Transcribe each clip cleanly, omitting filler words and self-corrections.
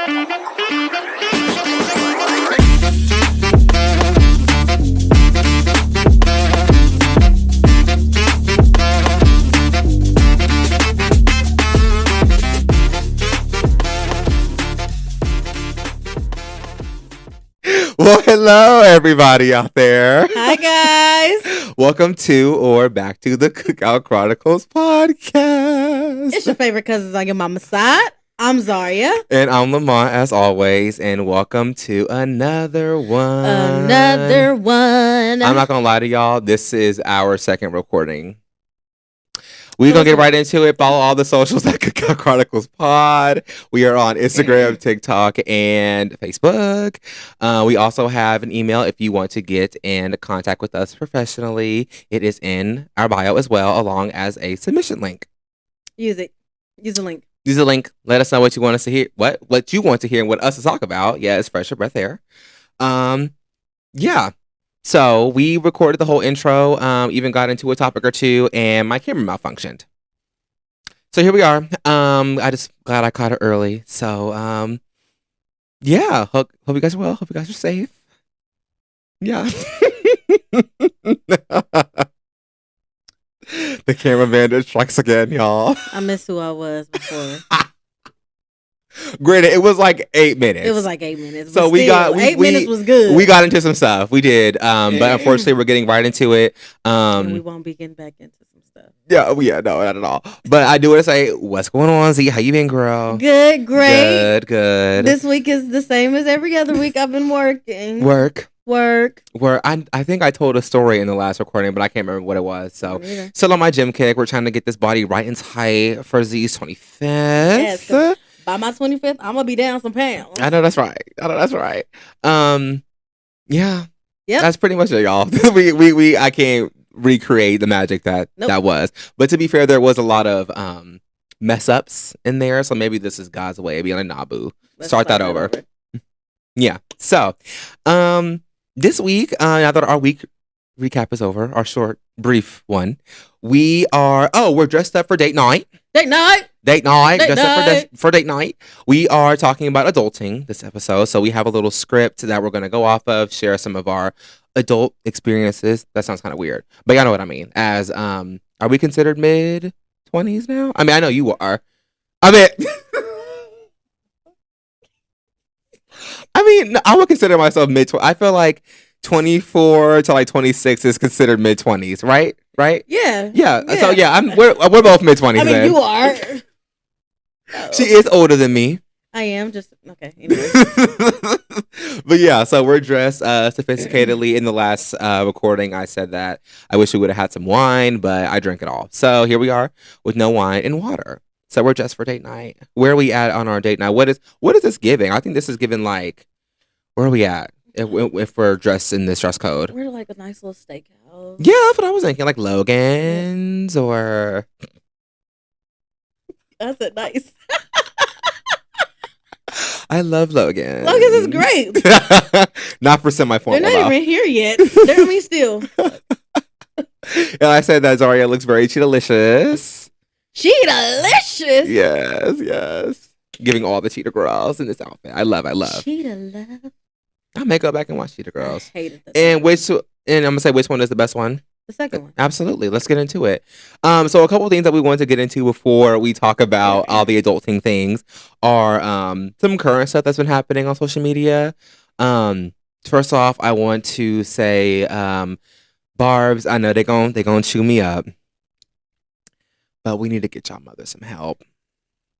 Well, hello, everybody out there. Hi, guys. Welcome to or back to the Cookout Chronicles podcast. It's your favorite cousins on your mama's side. I'm Zaria. And I'm Lamont, as always, and welcome to another one. I'm not going to lie to y'all. This is our second recording. We're going to get right into it. Follow all the socials at Cookout Chronicles Pod. We are on Instagram, TikTok, and Facebook. We also have an email if you want to get in contact with us professionally. It is in our bio as well, along as a submission link. Use it. Use the link. Use the link. Let us know what you want us to hear. What you want to hear and what us to talk about. Yeah, it's Fresh Breath Air. Yeah. So we recorded the whole intro, even got into a topic or two, and my camera malfunctioned. So here we are. I just glad I caught it early. So yeah, hope you guys are well. Hope you guys are safe. Yeah. The camera bandit strikes again, y'all. I miss who I was before. Granted, it was like 8 minutes. It was like 8 minutes. So we got 8 minutes was good. We got into some stuff. We did. But unfortunately, we're getting right into it. And we won't be getting back into some stuff. Yeah, no, not at all. But I do want to say, what's going on, Z? How you been, girl? Good, great. Good. This week is the same as every other week. I've been working. Work. I think I told a story in the last recording, but I can't remember what it was. So, still on my gym kick. We're trying to get this body right and tight for Z's 25th. Yes, by my 25th, I'm gonna be down some pounds. I know that's right. Yeah. Yep. That's pretty much it, y'all. I can't recreate the magic that was. But to be fair, there was a lot of mess ups in there, so maybe this is God's way of being like, nah, boo. Start that over. Yeah. So, this week, now that our week recap is over, our short, brief one, we're dressed up for date night. Dressed up for date night. We are talking about adulting this episode. So we have a little script that we're going to go off of, share some of our adult experiences. That sounds kind of weird, but y'all know what I mean. As, are we considered mid-20s now? I mean, I know you are. I would consider myself mid-20s. I feel like 24 to like 26 is considered mid-20s, right? Yeah. So yeah, we're both mid-20s. I mean, you are. She is older than me. I am just okay. Anyway. But yeah, so we're dressed sophisticatedly. In the last recording, I said that I wish we would have had some wine, but I drank it all. So here we are with no wine and water. So we're dressed for date night. Where are we at on our date night? What is this giving? I think this is giving like, where are we at if we're dressed in this dress code? We're like a nice little steakhouse. Yeah, that's what I was thinking. Like Logan's or. I said nice. I love Logan. Logan's is great. Not for semi-formal. They're not even here yet. Still. And I said that Zaria looks very cheetah-licious. Cheetah-licious? Yes. Giving all the cheetah girls in this outfit. I love. Cheetah love. I may go back and watch Cheetah Girls. I hated that. And I'm gonna say which one is the best one? The second one. Absolutely. Let's get into it. So a couple of things that we want to get into before we talk about all the adulting things are some current stuff that's been happening on social media. First off, I want to say, Barbs, I know they're gonna chew me up, but we need to get y'all mother some help.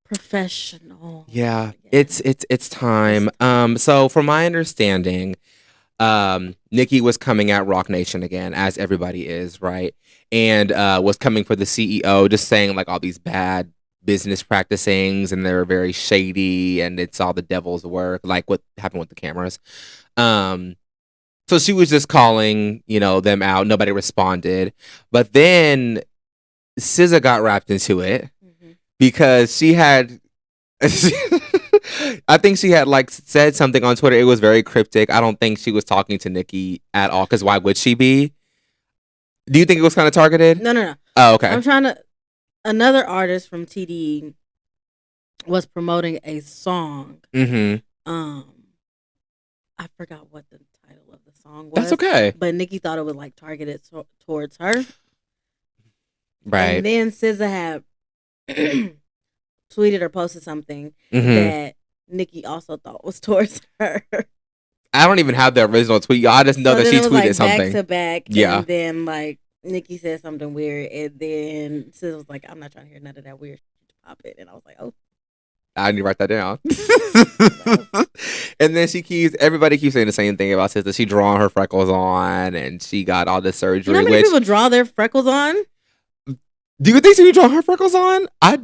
Professional. Yeah, it's time. So from my understanding, Nikki was coming at Rock Nation again, as everybody is, right? And was coming for the CEO, just saying like all these bad business practicings, and they're very shady, and it's all the devil's work, like what happened with the cameras. So she was just calling, them out. Nobody responded, but then SZA got wrapped into it. Because she had, I think she had like said something on Twitter. It was very cryptic. I don't think she was talking to Nikki at all. Because why would she be? Do you think it was kind of targeted? No. Oh, okay. I'm trying to. Another artist from TDE was promoting a song. I forgot what the title of the song was. That's okay. But Nicki thought it was like targeted towards her. Right. And then SZA had tweeted or posted something that Nicki also thought was towards her. I don't even have the original tweet. I just know that she tweeted like something. Back to back. Yeah. And then like Nicki said something weird. And then SZA was like, I'm not trying to hear none of that weird shit. Pop it. And I was like, oh. I need to write that down. And then everybody keeps saying the same thing about SZA. She drawing her freckles on and she got all this surgery. You know how many people draw their freckles on? Do you think she draw her freckles on? I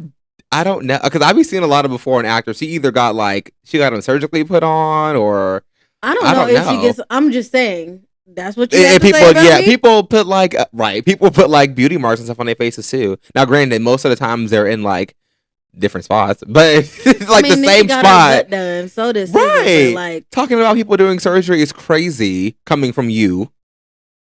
don't know. Because I've been seeing a lot of before an actor. She either got them surgically put on or I don't know if she gets. I'm just saying. That's what you have to people, say about me? People put people put beauty marks and stuff on their faces too. Now, granted, most of the times they're in like different spots, but it's like the same got spot. Her butt done, so does right. Like talking about people doing surgery is crazy coming from you.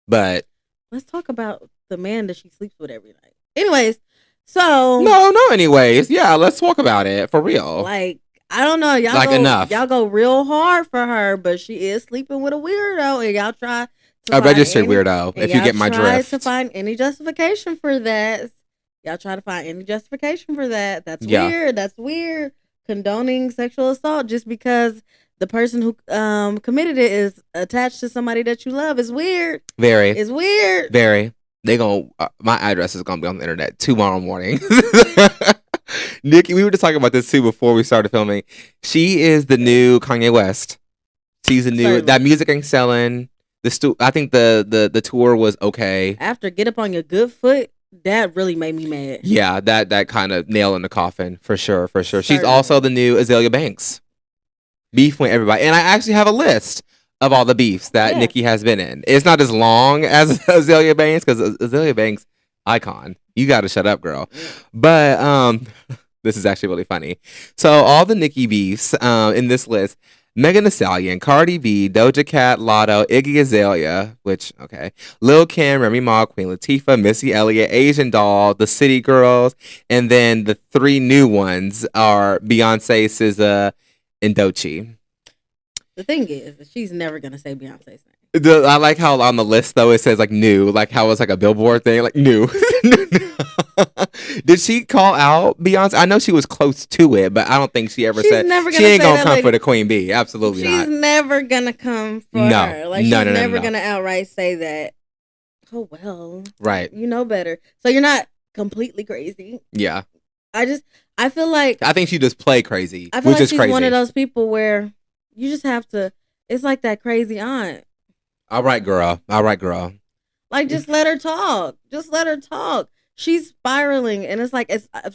But let's talk about the man that she sleeps with every night. Anyways, so no. Anyways, yeah, let's talk about it for real. Like I don't know, y'all go real hard for her, but she is sleeping with a weirdo, and y'all try to a registered weirdo. If you get my drift, to find any justification for that. Y'all try to find any justification for that. That's weird. That's weird. Condoning sexual assault just because the person who committed it is attached to somebody that you love is weird. Very. It's weird. Very. My address is gonna be on the internet tomorrow morning. Nicki, we were just talking about this too before we started filming. She is the new Kanye West. She's the new that music ain't selling. I think the tour was okay. After Get Up on Your Good Foot. That really made me mad. Yeah, that kind of nail in the coffin for sure. Certainly. She's also the new Azalea Banks. Beef with everybody, and I actually have a list of all the beefs that Nicki has been in. It's not as long as Azalea Banks because Azalea Banks icon. You got to shut up, girl. But this is actually really funny. So all the Nicki beefs in this list. Megan Thee Stallion, Cardi B, Doja Cat, Lotto, Iggy Azalea, Lil' Kim, Remy Ma, Queen Latifah, Missy Elliott, Asian Doll, The City Girls, and then the three new ones are Beyonce, SZA, and Doechii. The thing is, she's never gonna say Beyonce's name. I like how on the list though it says like new, like how it's like a billboard thing, like new. Did she call out Beyonce? I know she was close to it, but I don't think she ever said she ain't gonna come for the Queen Bee. Absolutely not. She's never gonna come for her. Like she's never gonna outright say that. Oh well, right. You know better. So you're not completely crazy. Yeah. I feel like I think she just play crazy. I feel like she's one of those people where you just have to. It's like that crazy aunt. All right, girl. Like, just let her talk. She's spiraling, and it's like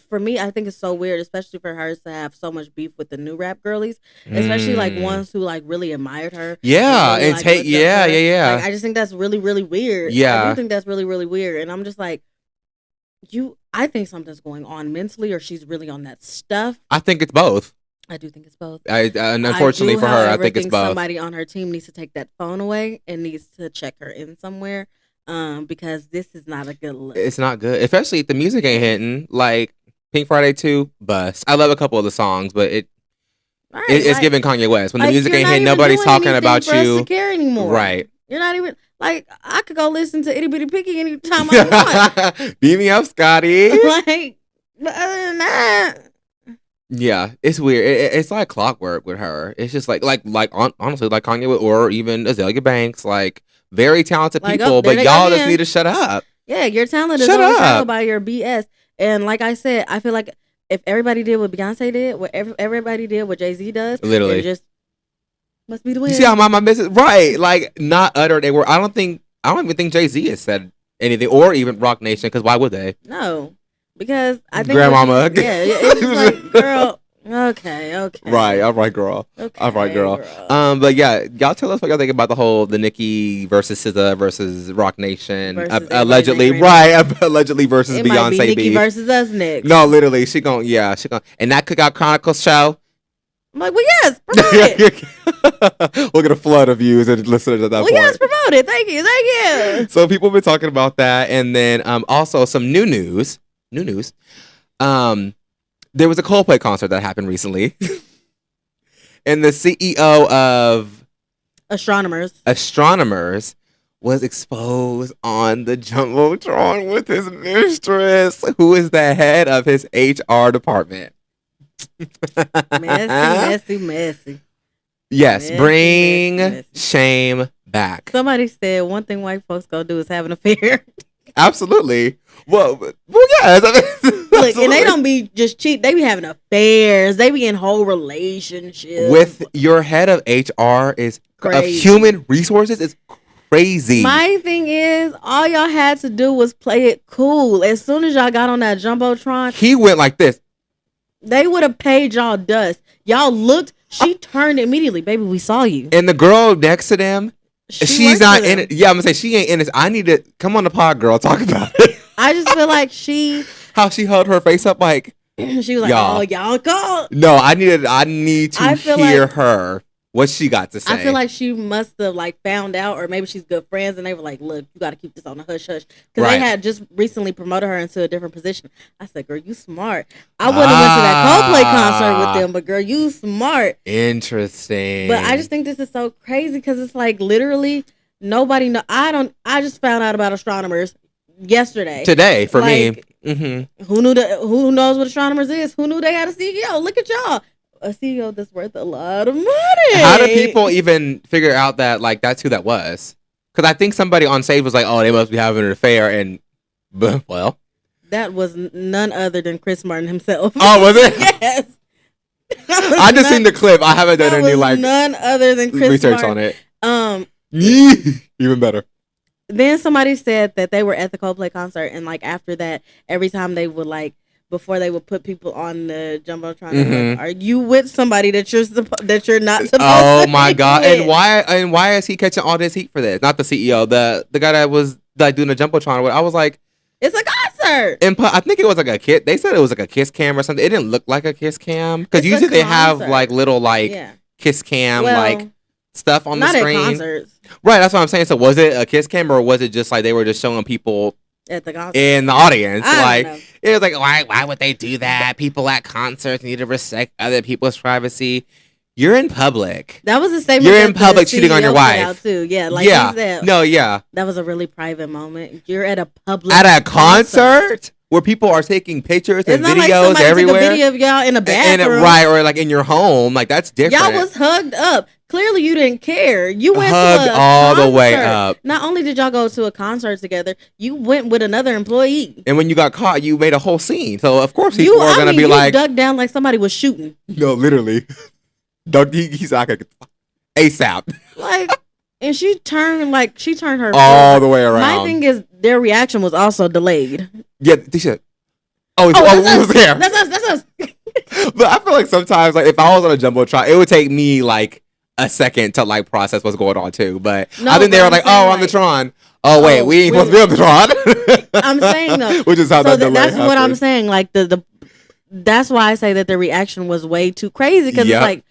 for me. I think it's so weird, especially for her to have so much beef with the new rap girlies, especially like ones who like really admired her. Yeah, and like, take yeah. Like, I just think that's really really weird. Yeah, I do think that's really really weird, and I'm just like, I think something's going on mentally, or she's really on that stuff. I think it's both. I do think it's both. And unfortunately for her, I think it's both. Somebody on her team needs to take that phone away and needs to check her in somewhere, because this is not a good look. It's not good, especially if the music ain't hitting. Like Pink Friday 2, bust. I love a couple of the songs, but it's like, giving Kanye West. When the music ain't hitting, nobody's talking about you. To care anymore. Right. You're not even like I could go listen to Itty Bitty Picky anytime I want. Beat me up, Scotty. Like, but other than that. Yeah, it's weird. It's like clockwork with her. It's just like honestly, like Kanye or even Azalea Banks, like very talented people, but y'all just need to shut up. Yeah, your talent is overshadowed by your BS. And like I said, I feel like if everybody did what Beyonce did, what everybody did, what Jay-Z does, literally, just must be the win. You see how my business, right? Like not uttered a word. I don't even think Jay-Z has said anything, or even Rock Nation, because why would they? No. Because I think grandmama. It's just like, girl. Okay. Right, all right, girl. But yeah, y'all tell us what y'all think about the Nicki versus SZA versus Rock Nation, allegedly, right? Allegedly versus it Beyonce. Might be Nicki versus us next. No, literally, she gonna, and that Cookout Chronicles show. I'm like, well, yes, promote it. We'll get a flood of views and listeners at that point. Well, yes, promote it. Thank you. So people have been talking about that, and then also some new news. There was a Coldplay concert that happened recently. And the CEO of Astronomers was exposed on the Jumbotron with his mistress, who is the head of his HR department. Messy. Yes, bring shame back. Somebody said one thing white folks gonna do is have an affair. Absolutely. Well, yes. Look, and they don't be just cheap. They be having affairs. They be in whole relationships. With your head of HR of human resources is crazy. My thing is, all y'all had to do was play it cool. As soon as y'all got on that Jumbotron, he went like this. They would have paid y'all dust. Y'all looked. She turned immediately. Baby, we saw you. And the girl next to them, she's not in it. Yeah, I'm gonna say she ain't in this. I need to come on the pod, girl. Talk about it. I just feel like how she held her face up like she was like, "Oh, y'all called." No, I need to hear her. What she got to say. I feel like she must have found out, or maybe she's good friends, and they were like, "Look, you got to keep this on the hush hush," because they had just recently promoted her into a different position. I said, "Girl, you smart." I wouldn't have went to that Coldplay concert with them, but girl, you smart. Interesting. But I just think this is so crazy because it's literally nobody know. I just found out about Astronomers yesterday. Today for me. Mm-hmm. Who knows what Astronomers is? Who knew they had a CEO? Look at y'all. A CEO that's worth a lot of money. How do people even figure out that that's who that was? Because I think somebody on stage was like, "Oh, they must be having an affair," and well, that was none other than Chris Martin himself. Oh, was it? Yes. I just seen the clip. I haven't done any none other than Chris research Martin. on it. Even better. Then somebody said that they were at the Coldplay concert, and after that, every time they would before they would put people on the Jumbotron, mm-hmm. Are you with somebody that you're not supposed to? Oh my God! With? And why is he catching all this heat for this? Not the CEO, the guy that was doing the Jumbotron. I was like, it's a concert. And I think it was a kid. They said it was a kiss cam or something. It didn't look like a kiss cam because usually they have little kiss cam stuff on the screen. Not at concerts. Right, that's what I'm saying. So was it a kiss cam or was it just they were just showing people at the concert in the audience? It was why would they do that? People at concerts need to respect other people's privacy. You're in public. That was a statement. You're in public cheating on your wife. Too. Yeah, he said. No, yeah. That was a really private moment. You're at a public concert where people are taking pictures and videos everywhere. Took a video of y'all in a bathroom, or in your home. That's different. Y'all was hugged up. Clearly, you didn't care. You went hugged to all the way up. Not only did y'all go to a concert together, you went with another employee. And when you got caught, you made a whole scene. So of course people are gonna be you dug down like somebody was shooting. No, literally. He's like ASAP. And she turned her all the way around. My thing is their reaction was also delayed. Yeah, they should. We was there. That's us. But I feel like sometimes if I was on a Jumbotron, it would take me a second to process what's going on too. But I think they were on the Tron. Oh wait, we ain't supposed to be on the Tron. I'm saying though. Which is how that delay that's happened. what I'm saying. That's why I say that the reaction was way too crazy because it's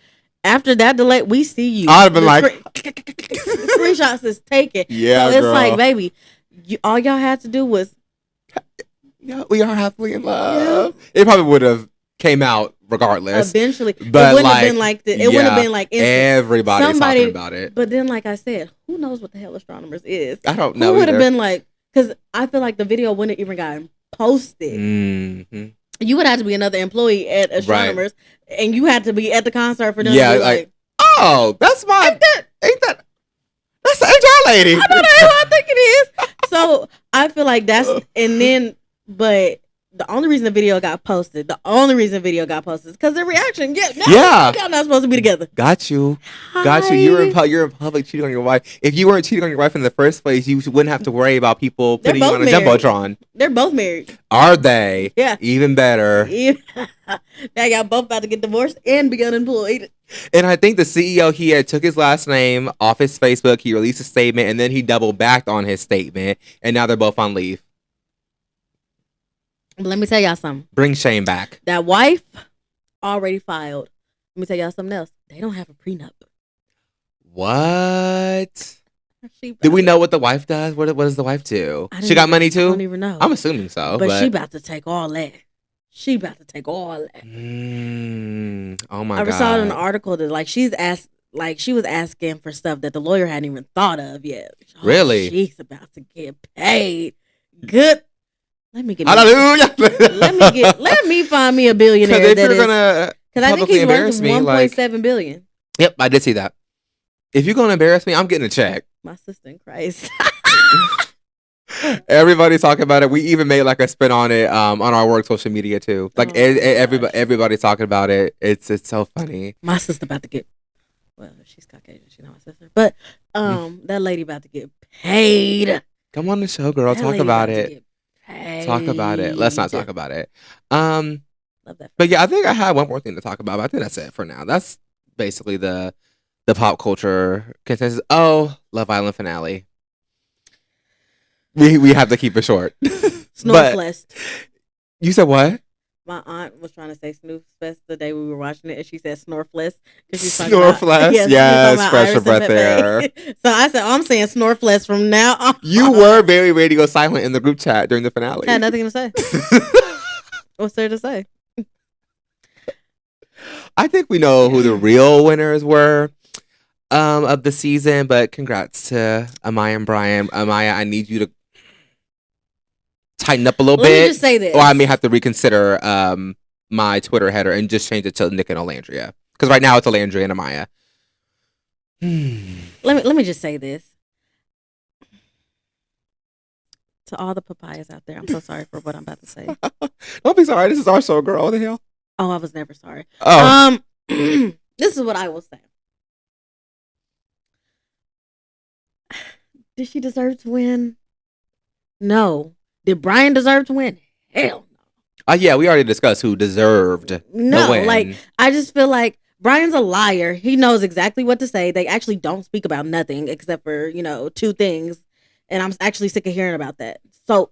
after that delay, we see you. I'd have been screenshots is taken. Yeah, so it's baby, all y'all had to do was. Yeah, we are happily in love. Yeah. It probably would have came out regardless. Eventually, but it wouldn't have been like this. It wouldn't have been instant. Everybody's talking about it. But then, like I said, who knows what the hell Astronomers is? I don't know. Who would have been because I feel like the video wouldn't even gotten posted. Mm-hmm. You would have to be another employee at Astronomers, and you had to be at the concert for them. Yeah, to be oh, that's my. Ain't that? That's the HR lady. I know that's what I think it is. So I feel like that's but the only reason the video got posted, is because the reaction. Y'all not supposed to be together. Got you. You're in public cheating on your wife. If you weren't cheating on your wife in the first place, you wouldn't have to worry about people putting you on a Jumbotron. They're both married. Are they? Yeah. Even better. Now y'all both about to get divorced and be unemployed. And I think the CEO, he had took his last name off his Facebook. He released a statement, and then he double backed on his statement, and now they're both on leave. But let me tell y'all something. Bring shame back. That wife already filed. Let me tell y'all something else. They don't have a prenup. What? Do we know what the wife does? What does the wife do? She got money too? I don't even know. I'm assuming so. But she about to take all that. She about to take all that. Oh my god! I saw in an article that like she was asking for stuff that the lawyer hadn't even thought of yet. Really? She's about to get paid. Good. Let me get. Hallelujah. Let me find me a billionaire. Because if you're gonna, because I think he's worth $1.7 billion. Yep, I did see that. If you're gonna embarrass me, I'm getting a check. My sister in Christ. Everybody's talking about it. We even made like a spin on it on our work social media too. Like everybody's talking about it. It's so funny. My sister about to get. Well, she's Caucasian. She's not my sister, but that lady about to get paid. Come on the show, girl. Talk about it. Talk about it. Let's not talk about it. Love that. But yeah, I think I had one more thing to talk about. But I think that's it for now. That's basically the pop culture consensus. Oh, Love Island finale. We have to keep it short. Snorefest. You said what? My aunt was trying to say Snoofest the day we were watching it, and she said Snorefless. Snorefless? Yes, fresh your breath there. So I said, I'm saying Snorefless from now on. You were very ready to go silent in the group chat during the finale. I had nothing to say. What's there to say? I think we know who the real winners were of the season, but congrats to Amaya and Brian. Amaya, I need you to tighten up a little bit. Let me just say this. Or I may have to reconsider my Twitter header and just change it to Nick and Alandria. Because right now it's Alandria and Amaya. Let me just say this. To all the papayas out there, I'm so sorry for what I'm about to say. Don't be sorry. This is our show, girl. What the hell? Oh, I was never sorry. Oh. This is what I will say. Did she deserve to win? No. Did Brian deserve to win? Hell no. Yeah, we already discussed who deserved the win. Like, I just feel like Brian's a liar. He knows exactly what to say. They actually don't speak about nothing except for, two things. And I'm actually sick of hearing about that. So,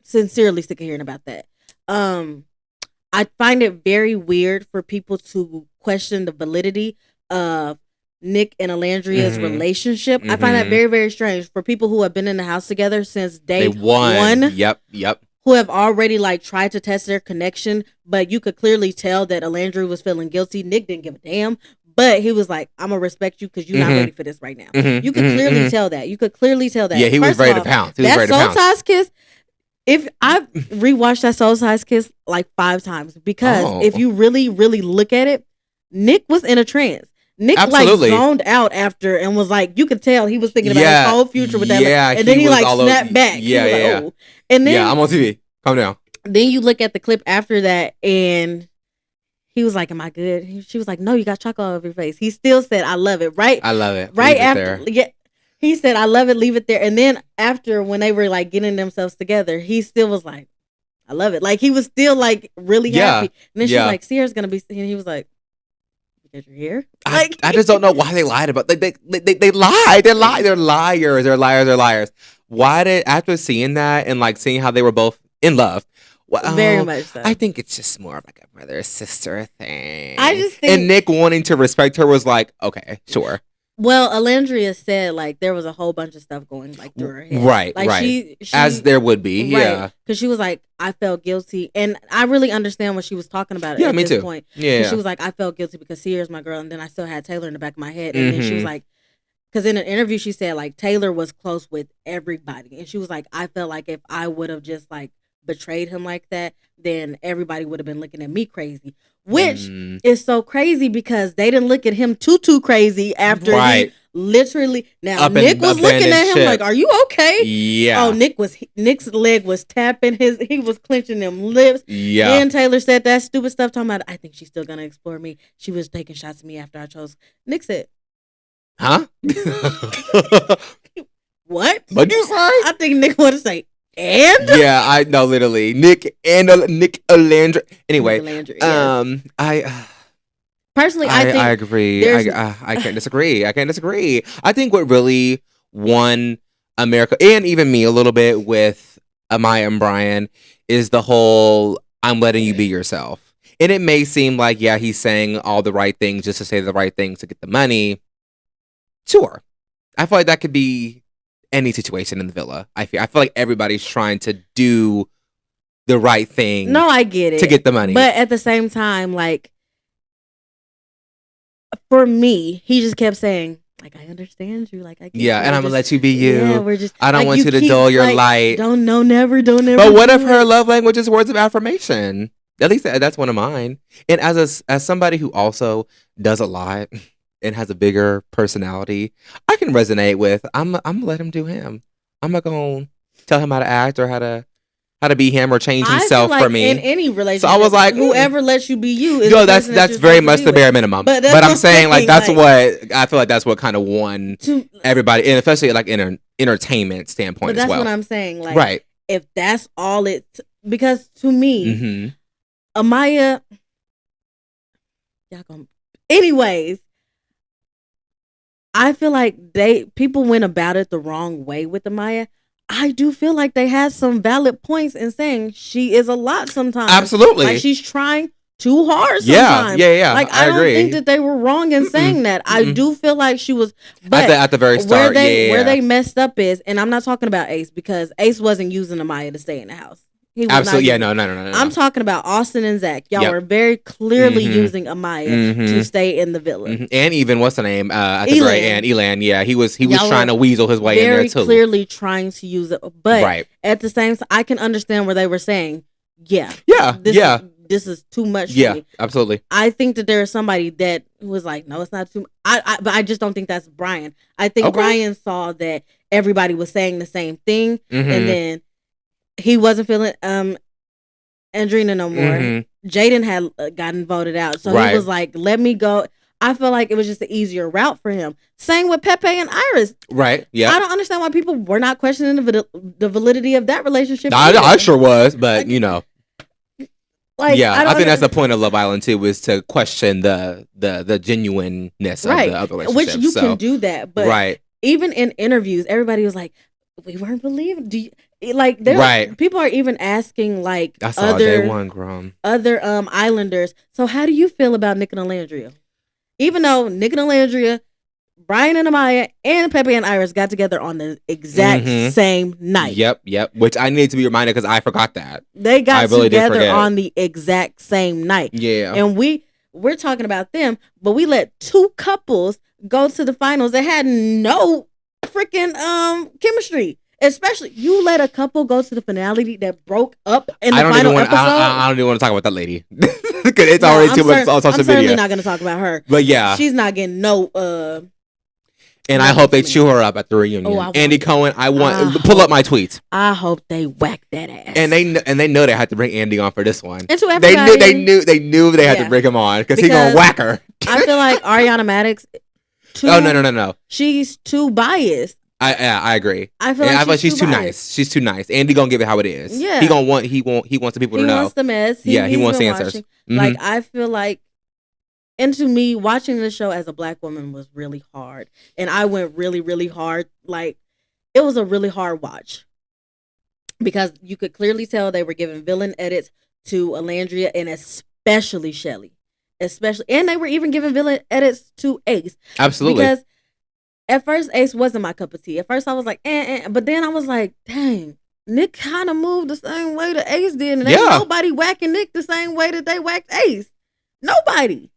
sincerely sick of hearing about that. I find it very weird for people to question the validity of Nick and Alandria's relationship. I find that very, very strange for people who have been in the house together since day one. Yep. Who have already tried to test their connection, but you could clearly tell that Alandria was feeling guilty. Nick didn't give a damn, but he was like, "I'm gonna respect you because you're not ready for this right now." You could clearly tell that. Yeah, he was ready to pounce. That soul ties kiss. If I've rewatched that soul ties kiss like 5 times because if you really, really look at it, Nick was in a trance. Nick zoned out after and was like, you could tell he was thinking about his whole future with that. Yeah, and then he snapped back. Yeah. Oh. And then I'm on TV. Calm down. Then you look at the clip after that and he was like, am I good? She was like, no, you got chocolate all over your face. He still said, I love it. Right? I love it. Right after. Yeah. He said, I love it. Leave it there. And then after when they were getting themselves together, he still was like, I love it. He was still really happy. And then she's like, Sierra's going to be, and he was like, because you're here. I just don't know why they lied about they lied. They're liars. They're liars. Why did, after seeing that and seeing how they were both in love, very much so. I think it's just more of a brother sister thing. I just think, and Nick wanting to respect her was like, okay, sure. Well, Alandria said there was a whole bunch of stuff going through her head. Right, right. She, as there would be, right, yeah. Because she was like, I felt guilty, and I really understand what she was talking about. Yeah, at me this too. Point. Yeah, she was like, I felt guilty because Sierra's my girl, and then I still had Taylor in the back of my head, and then she was like, because in an interview she said Taylor was close with everybody, and she was like, I felt like if I would have just betrayed him like that, then everybody would have been looking at me crazy. Which is so crazy because they didn't look at him too crazy after he literally. Now Nick was looking at him like, "Are you okay?" Yeah. Oh, Nick's leg was tapping he was clenching them lips. Yeah. Then Taylor said that stupid stuff talking about, I think she's still gonna explore me. She was taking shots at me after I chose. Nick said, "Huh? What? What'd you say?" I think Nick wanted to say. And yeah, I know, literally Nick Alandria. Anyway, Nick Alandria, yes. I personally, I think I agree. I can't disagree. I think what really won America and even me a little bit with Amaya and Brian is the whole "I'm letting you be yourself." And it may seem like he's saying all the right things just to say the right things to get the money. Sure, I feel like that could be any situation in the villa. I feel like everybody's trying to do the right thing. No, I get it. To get the money. But at the same time, like, for me, he just kept saying, like, I understand you. Like, I get and I'm going to let you be you. Yeah, we're just, I don't want you to dull your light. Don't never. But what if her love language is words of affirmation? At least that's one of mine. And as somebody who also does a lot and has a bigger personality, I can resonate with, I'm going to let him do him. I'm not going to tell him how to act or how to be him or change himself for me. In any relationship, so I was like, whoever lets you be you is that's very much the bare minimum. But I'm saying, like, that's what I feel like that's what kind of won everybody, and especially like in an entertainment standpoint. But that's what I'm saying. Like, right? If that's all because to me, Amaya, anyways, I feel like people went about it the wrong way with Amaya. I do feel like they had some valid points in saying she is a lot sometimes. Absolutely. Like, she's trying too hard sometimes. Yeah. Like, I don't think that they were wrong in saying that. I do feel like she was. But at the very start, where they messed up is, and I'm not talking about Ace, because Ace wasn't using Amaya to stay in the house. Absolutely. Yeah, no. I'm talking about Austin and Zach. Y'all were very clearly using Amaya to stay in the villa. And even, what's the name? At the very end, Elan. Yeah, he was trying to weasel his way in there too. Very clearly trying to use it. But at the same time, I can understand where they were saying, this is too much for me. Absolutely. I think that there is somebody that was like, no, it's not too much. But I just don't think that's Brian. I think Brian saw that everybody was saying the same thing, and then he wasn't feeling Andrina no more. Jaden had gotten voted out, so he was like, let me go. I feel like it was just an easier route for him. Same with Pepe and Iris. Right. Yeah. I don't understand why people were not questioning the validity of that relationship. I sure was, but you know. Like, I think that's the point of Love Island too, is to question the genuineness of the other relationship. Which you can do that, but even in interviews, everybody was like, we weren't believing. People are even asking, like, other Islanders. So how do you feel about Nick and Alandria? Even though Nick and Alandria, Brian and Amaya, and Pepe and Iris got together on the exact same night. Yep. Which I need to be reminded because I forgot that. They got together on the exact same night. Yeah. And we're talking about them, but we let two couples go to the finals that had no freaking chemistry. Especially, you let a couple go to the finale that broke up in the final episode. I don't even want to talk about that lady. Because it's already too much on social media. I'm certainly not going to talk about her. But yeah. She's not getting no... and I hope they chew her up at the reunion. Andy Cohen, pull up my tweets. I hope they whack that ass. And they know they had to bring Andy on for this one. And to everybody, they knew they had to bring him on because he's going to whack her. I feel like Ariana Madix... No. She's too biased. I agree. I feel like she's too nice. She's too nice. Andy gonna give it how it is. Yeah. He wants the people to know. He wants the mess. He wants the answers. Like, I feel like, and to me, watching the show as a Black woman was really hard. And I went really, really hard. Like, it was a really hard watch. Because you could clearly tell they were giving villain edits to Alandria and especially Shelly. And they were even giving villain edits to Ace. Absolutely. Because at first, Ace wasn't my cup of tea. At first, I was like, but then I was like, dang, Nick kind of moved the same way that Ace did. And ain't nobody whacking Nick the same way that they whacked Ace. Nobody.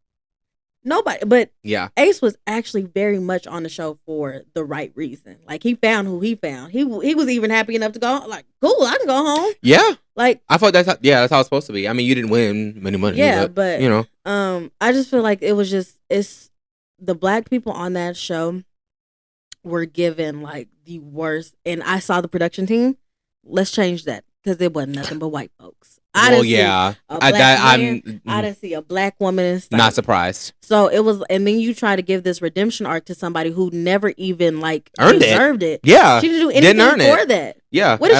But Ace was actually very much on the show for the right reason. Like, he found who he found. He was even happy enough to go, like, cool, I can go home. Yeah. Like, I thought that's how it's supposed to be. I mean, you didn't win many money. Yeah, but you know. I just feel like it's the Black people on that show were given, like, the worst. And I saw the production team. Let's change that, because it wasn't nothing but white folks. I didn't see a Black woman in sight. Not surprised. So it was, and then you try to give this redemption arc to somebody who never even, like, deserved it. Yeah, she didn't do anything for that. Yeah, what did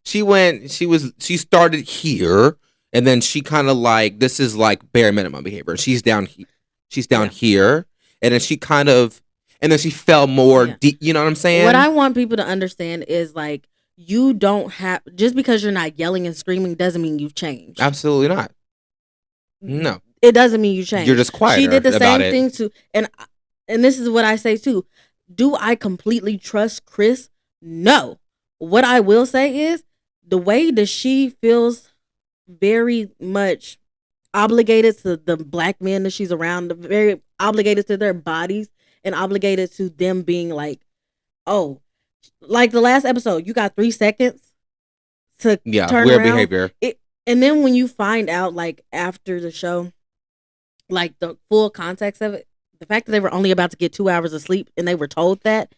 she do? She started here, and then she kind of, like, this is like bare minimum behavior. She's down here, and then she kind of. And then she fell more deep. You know what I'm saying? What I want people to understand is, like, you don't have... Just because you're not yelling and screaming doesn't mean you've changed. Absolutely not. No. It doesn't mean you changed. You're just quieter. She did the same thing too. And this is what I say too. Do I completely trust Chris? No. What I will say is, the way that she feels very much obligated to the black men that she's around, very obligated to their bodies and obligated to them being like, oh, like the last episode, you got 3 seconds to turn weird around. Behavior. And then when you find out, like, after the show, like, the full context of it, the fact that they were only about to get 2 hours of sleep and they were told that,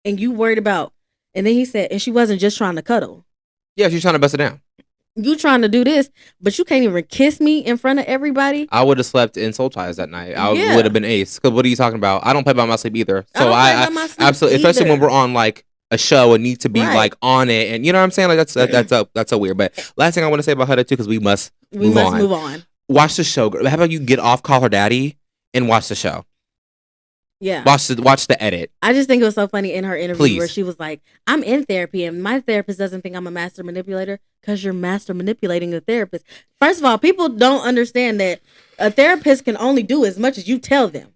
and you worried about, and then he said, and she wasn't just trying to cuddle. Yeah, she's trying to bust it down. You trying to do this, but you can't even kiss me in front of everybody. I would have slept in soul ties that night. I would have been ace. Because what are you talking about? I don't play by my sleep either. So I absolutely, especially when we're on like a show and need to be like on it, and you know what I'm saying? Like that's so weird. But last thing I want to say about Huda too, because we must move on. Watch the show. How about you get off Call Her Daddy and watch the show? Yeah. Watch the edit. I just think it was so funny in her interview where she was like, I'm in therapy and my therapist doesn't think I'm a master manipulator because you're master manipulating a therapist. First of all, people don't understand that a therapist can only do as much as you tell them.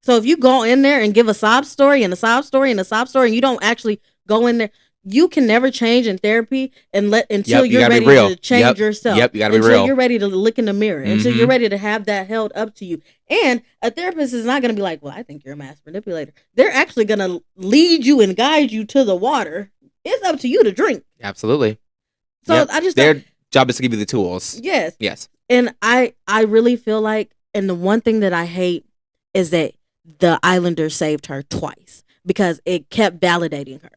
So if you go in there and give a sob story and a sob story and a sob story and you don't actually go in there, you can never change in therapy until you're ready to change yourself. Yep, you gotta be real. Until you're ready to look in the mirror. Until you're ready to have that held up to you. And a therapist is not going to be like, well, I think you're a master manipulator. They're actually going to lead you and guide you to the water. It's up to you to drink. Absolutely. So I just their job is to give you the tools. Yes. And I really feel like, and the one thing that I hate is that the Islanders saved her twice because it kept validating her.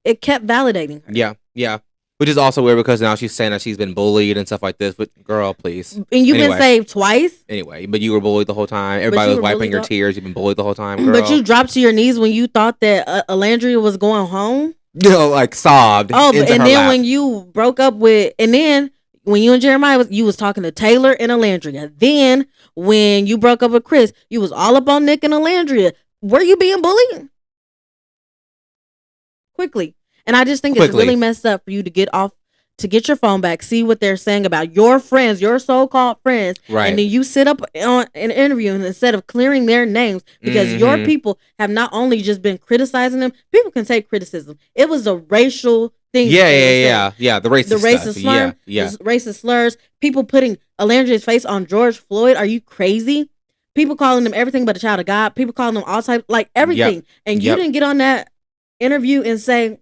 It kept validating her. Yeah. Which is also weird because now she's saying that she's been bullied and stuff like this. But girl, please. And you've been saved twice? Anyway, but you were bullied the whole time. Everybody was wiping your tears. You've been bullied the whole time, girl. But you dropped to your knees when you thought that Alandria was going home? Like sobbed. Oh, and then lap. When you broke up with, and then when you and Jeremiah you was talking to Taylor and Alandria. Then when you broke up with Chris, you was all up on Nick and Alandria. Were you being bullied? Quickly. And I just think it's really messed up for you to get your phone back, see what they're saying about your friends, your so-called friends. Right. And then you sit up on an interview and instead of clearing their names, because your people have not only just been criticizing them, people can take criticism. It was a racial thing. Yeah. The racist slur. The racist slurs. People putting Alandria's face on George Floyd. Are you crazy? People calling them everything but a child of God. People calling them all types, like everything. Yep. And you didn't get on that interview and say,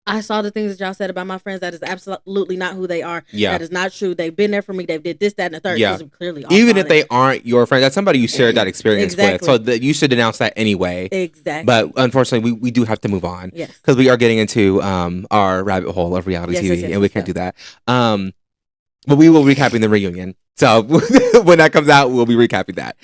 I saw the things that y'all said about my friends. That is absolutely not who they are. Yeah. That is not true. They've been there for me. They did this, that, and the third. Yeah. Clearly even if they aren't your friend, that's somebody you shared that experience with. So you should denounce that anyway. Exactly. But unfortunately, we do have to move on. Yes. Because we are getting into our rabbit hole of reality TV, and we can't do that. But we will be recapping the reunion. So when that comes out, we'll be recapping that.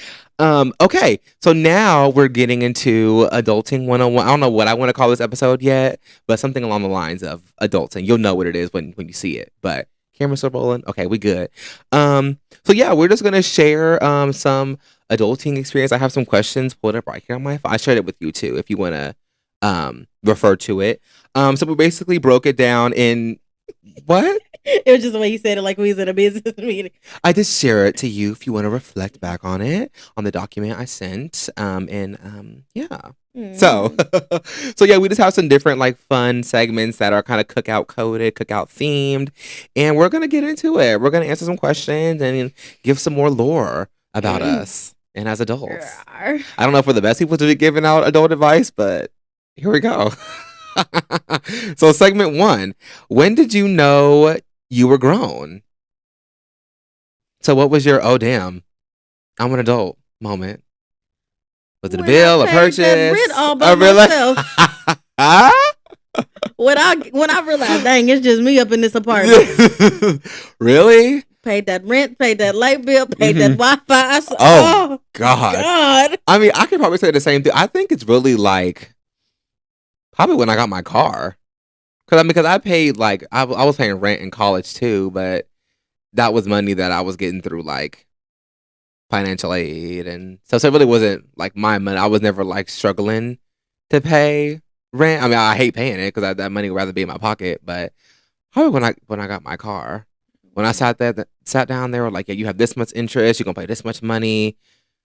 Okay, so now we're getting into Adulting 101. I don't know what I want to call this episode yet, but something along the lines of adulting. You'll know what it is when you see it. But camera's still rolling. Okay, we good. So yeah, we're just gonna share some adulting experience. I have some questions pulled up right here on my phone. I shared it with you too, if you want to refer to it. So we basically broke it down in what? It was just the way you said it, like we was in a business meeting. I did share it to you if you want to reflect back on it, on the document I sent. Yeah. So yeah, we just have some different like fun segments that are kind of cookout coded, cookout themed, and we're gonna get into it. We're gonna answer some questions and give some more lore about us and as adults. I don't know if we're the best people to be giving out adult advice, but here we go. So segment 1, when did you know you were grown? So what was your, oh damn, I'm an adult moment? Was it a bill, a purchase? Rent all by myself. When I realized, dang, it's just me up in this apartment. Really? Paid that rent, paid that light bill, paid that Wi-Fi. Oh God. I mean, I could probably say the same thing. I think it's really like probably when I got my car. Because I paid like I was paying rent in college too, but that was money that I was getting through like financial aid, and so it really wasn't like my money. I was never like struggling to pay rent. I mean, I hate paying it because that money would rather be in my pocket. But probably when I got my car, when I sat down, they were like, "Yeah, you have this much interest. You're gonna pay this much money."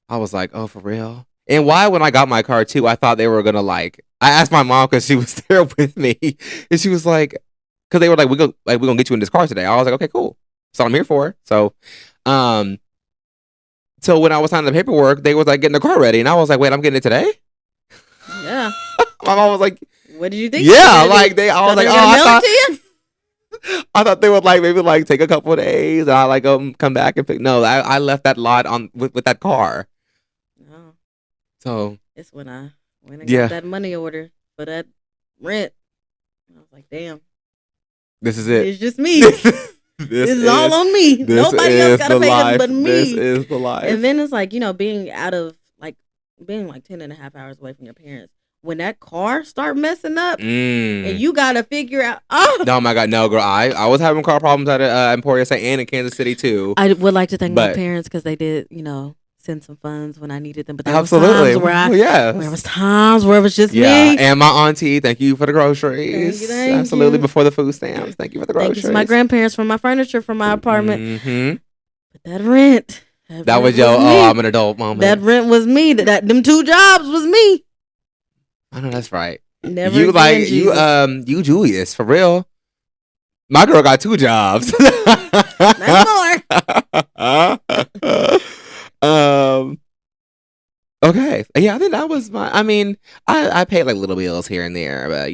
I was like, "Oh, for real?" And why, when I got my car too, I thought they were gonna like. I asked my mom because she was there with me, and she was like, because they were like, we're gonna get you in this car today. I was like, okay, cool. That's what I'm here for. So, so when I was signing the paperwork, they was like getting the car ready, and I was like, wait, I'm getting it today. Yeah. My mom was like, what did you think? Yeah, like I was like, oh, I thought they would like maybe like take a couple of days and I like come back and pick. No, I left that lot on with that car. No. So it's when I got that money order for that rent. I was like, damn. This is it. It's just me. this is all on me. Nobody else gotta pay this but me. This is the life. And then it's like, being 10.5 hours away from your parents. When that car start messing up and you gotta figure out, oh my God, no, girl, I was having car problems at Emporia State and in Kansas City too. I would like to thank my parents because they did, send some funds when I needed them. But there was times where there was times where it was just me and my auntie. Thank you for the groceries. Thank you. Absolutely, before the food stamps. Thank you for the groceries. Thank you to my grandparents for my furniture for my apartment. But that rent. That was your I'm an adult moment. That rent was me. Them 2 jobs was me. I know that's right. Never you again, like Jesus. you Julius for real. My girl got 2 jobs. Not more. Okay. Yeah, I think that was my. I mean, I paid like little bills here and there, but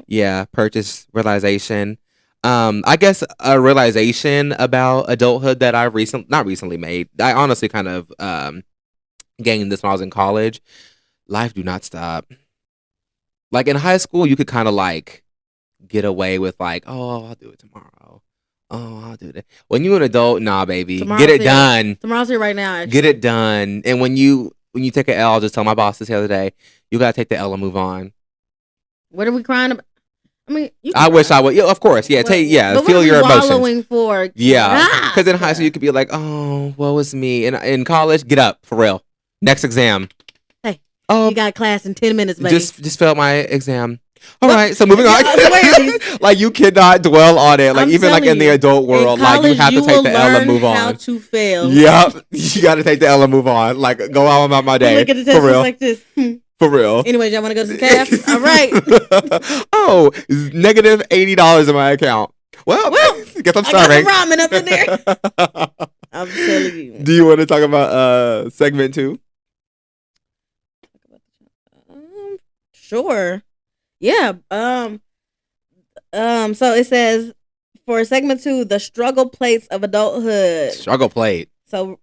yeah. Purchase realization. I guess a realization about adulthood that I not recently made. I honestly kind of gained this when I was in college. Life do not stop. Like in high school, you could kind of like get away with like, oh, I'll do it tomorrow. Oh, I'll do that. When you're an adult, nah, baby, get it done. Tomorrow's here right now. Actually. Get it done. And when you take an L, just tell my boss this the other day, you gotta take the L and move on. What are we crying about? I mean, I wish I would. Yeah, of course. Yeah, feel your emotions. For? Yeah, because in high school you could be like, oh, woe is me. And in college, get up for real. Next exam. Hey, you got class in 10 minutes, baby. Just failed my exam. All right, so moving on. Like you cannot dwell on it. Like even like in the adult world, like you have to take the L and move on. How to fail? Yep, you got to take the L and move on. Like go on about my day. Look at the test like this. For real. Anyways, y'all want to go to the calf? All right. Oh, negative $80 in my account. Well, guess I'm starving. I got some ramen up in there. I'm telling you. Do you want to talk about segment 2? Sure. Yeah. So it says for segment 2, the struggle plates of adulthood. Struggle plate. So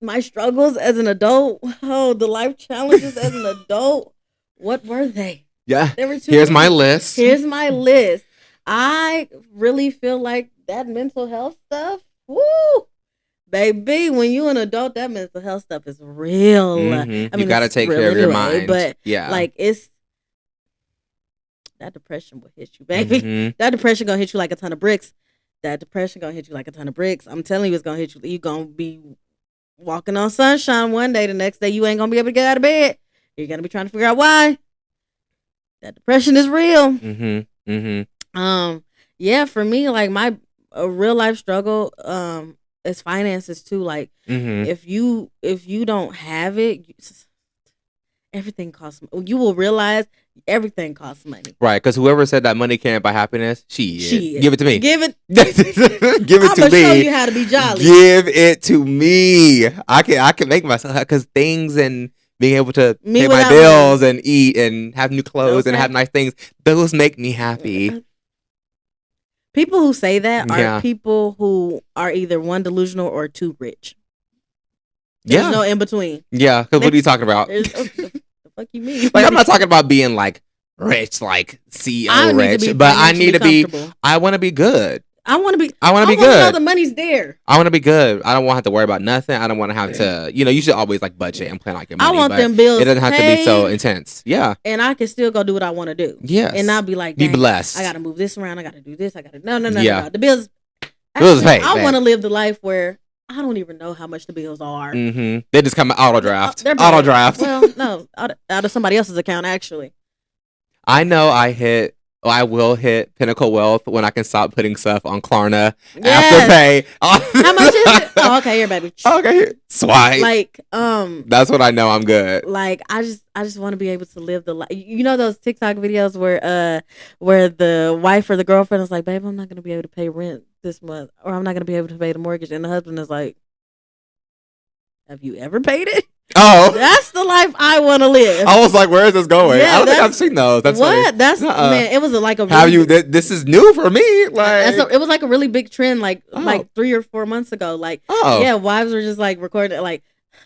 my struggles as an adult. Oh, the life challenges as an adult. What were they? Yeah. Here's my list. I really feel like that mental health stuff. Woo, baby. When you an adult, that mental health stuff is real. Mm-hmm. I mean, you gotta take care of your mind. But like it's. That depression will hit you, baby. Mm-hmm. That depression gonna hit you like a ton of bricks. I'm telling you, it's gonna hit you. You gonna be walking on sunshine one day. The next day, you ain't gonna be able to get out of bed. You're gonna be trying to figure out why. That depression is real. Mm-hmm. Mm-hmm. Yeah, for me, like my real life struggle, is finances too. Like, if you don't have it, everything costs. You will realize everything costs money. Right, because whoever said that money can't buy happiness, she give it to me. Give it to me. I'm gonna show you how to be jolly. Give it to me. I can make myself, because things and being able to pay my bills and eat and have new clothes and have nice things, those make me happy. People who say that are people who are either one, delusional, or too rich. There's no in between. Yeah, because what are you talking about? Fuck you mean? Like, I'm not talking about being like rich, like CEO rich, but I need to be. I want to be good. I want to be good. I know the money's there. I want to be good. I don't want to have to worry about nothing. I don't want to have to. You should always like budget and plan out your money. I want them bills. It doesn't have to be so intense. Yeah. And I can still go do what I want to do. Yes. And not be like, be blessed. I got to move this around. I got to do this. I got to. No. The bills. Bills paid. I want to live the life where I don't even know how much the bills are. Mm-hmm. They just come auto draft. Auto draft. Well, no, out of somebody else's account, actually. I know I hit I will hit pinnacle wealth when I can stop putting stuff on Klarna after pay. How much is it? Oh, okay, here, baby. Okay, swipe. Like, that's what I know. I'm good. Like, I just want to be able to live the life. You know those TikTok videos where the wife or the girlfriend is like, babe, I'm not gonna be able to pay rent this month, or I'm not gonna be able to pay the mortgage, and the husband is like, have you ever paid it? Oh, that's the life I want to live. I was like, where is this going? I don't think I've seen those. That's what? Funny. That's man. It was like a. Have you? This is new for me. Like, it was like a really big trend, like 3 or 4 months ago. Like, yeah, wives were just like recording, like,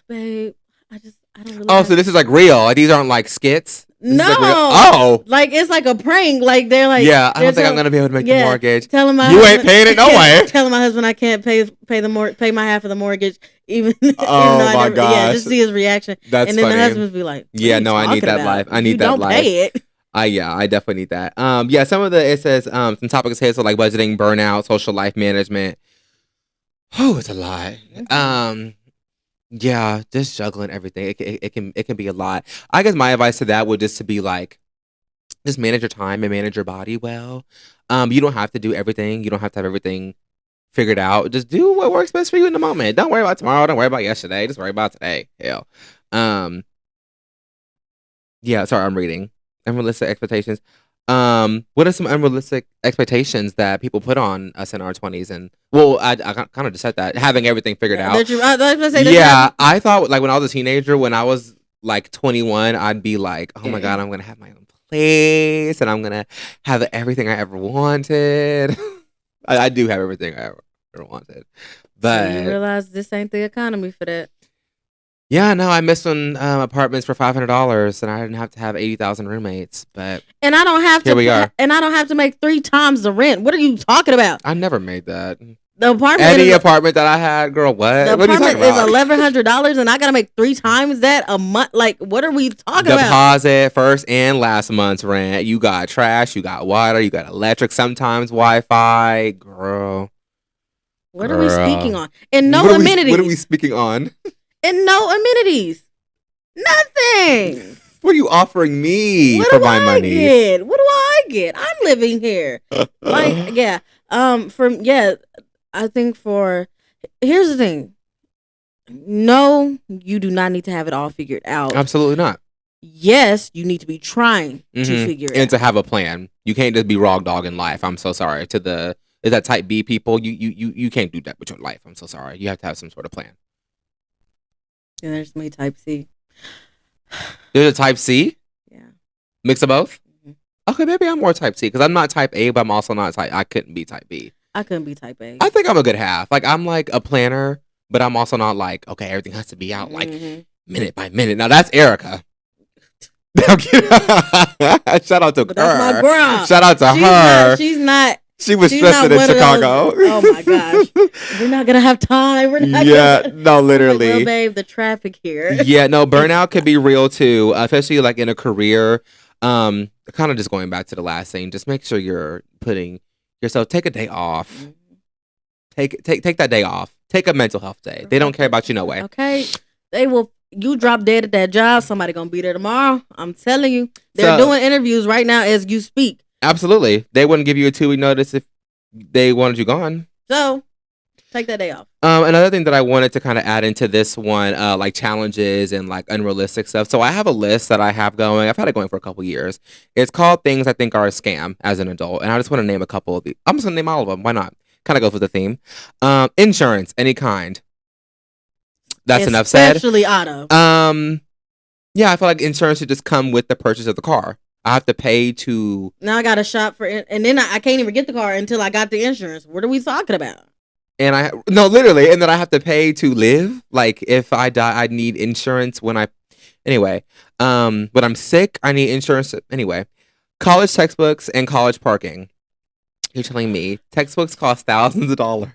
babe, I don't really. Oh, so this is like real. These aren't like skits. No. Like it's like a prank. Like they're like, yeah, I don't think I'm gonna be able to make the mortgage. Tell him you ain't paying it no way. Tell my husband I can't pay my half of the mortgage. Even my gosh. Yeah, just see his reaction. That's and then funny. the husband be like, yeah, no, I need that life. I need that life. Don't pay it. Yeah, I definitely need that. Yeah, some of it says some topics here, so like budgeting, burnout, social life management. Oh, it's a lot. Yeah, just juggling everything. It can be a lot. I guess my advice to that would just to be like, just manage your time and manage your body well. You don't have to do everything. You don't have to have everything figured out. Just do what works best for you in the moment. Don't worry about tomorrow. Don't worry about yesterday. Just worry about today. Hell. Yeah, sorry, I'm reading. Unrealistic expectations. What are some unrealistic expectations that people put on us in our 20s? And well, I kind of just said that, having everything figured out. I thought like when I was a teenager, when I was like 21, I'd be like, oh my God, I'm gonna have my own place and I'm gonna have everything I ever wanted. I do have everything I ever wanted, but so you realize this ain't the economy for that. Yeah, no, I missed on apartments for $500, and I didn't have to have 80,000 roommates. But and I don't have here we are. And I don't have to make 3 times the rent. What are you talking about? I never made that. The apartment, any apartment that I had, girl, what? The what apartment is $1,100, and I gotta make 3 times that a month. Like, what are we talking about? Deposit, first and last month's rent. You got trash, you got water, you got electric, sometimes Wi-Fi, girl. What are we speaking on? And no amenities. What are we speaking on? And no amenities. Nothing. What are you offering me for my money? What do I get? I'm living here. Like, yeah. I think here's the thing. No, you do not need to have it all figured out. Absolutely not. Yes, you need to be trying to figure it out. And to have a plan. You can't just be raw dog in life. I'm so sorry. Is that type B people? You can't do that with your life. I'm so sorry. You have to have some sort of plan. And there's me type C. There's a type C? Yeah. Mix of both? Mm-hmm. Okay, maybe I'm more type C because I'm not type A, but I'm also not type. I couldn't be type B. I couldn't be type A. I think I'm a good half. Like I'm like a planner, but I'm also not like, okay, everything has to be out like minute by minute. Now that's Erica. Shout out to her. That's my girl. Shout out to her. She's not. She was stressing in Chicago. Oh my gosh. We're not gonna have time. We're not no, literally. Well, babe, the traffic here. Yeah, no, burnout could be real too, especially like in a career. Kind of just going back to the last thing, just make sure you're putting yourself, take a day off. Take that day off. Take a mental health day. They don't care about you no way. Okay. You drop dead at that job, somebody gonna be there tomorrow. I'm telling you. They're doing interviews right now as you speak. Absolutely. They wouldn't give you a 2-week notice if they wanted you gone. So, take that day off. Another thing that I wanted to kind of add into this one, like challenges and like unrealistic stuff. So I have a list that I have going. I've had it going for a couple years. It's called things I think are a scam as an adult. And I just want to name a couple of these. I'm just going to name all of them. Why not? Kind of goes with the theme. Insurance, any kind. That's enough said. Especially auto. Yeah, I feel like insurance should just come with the purchase of the car. I have to pay to. Now I got to shop for it, and then I can't even get the car until I got the insurance. What are we talking about? And literally, and then I have to pay to live. Like if I die, I need insurance when anyway. When I'm sick, I need insurance anyway. College textbooks and college parking. You're telling me textbooks cost thousands of dollars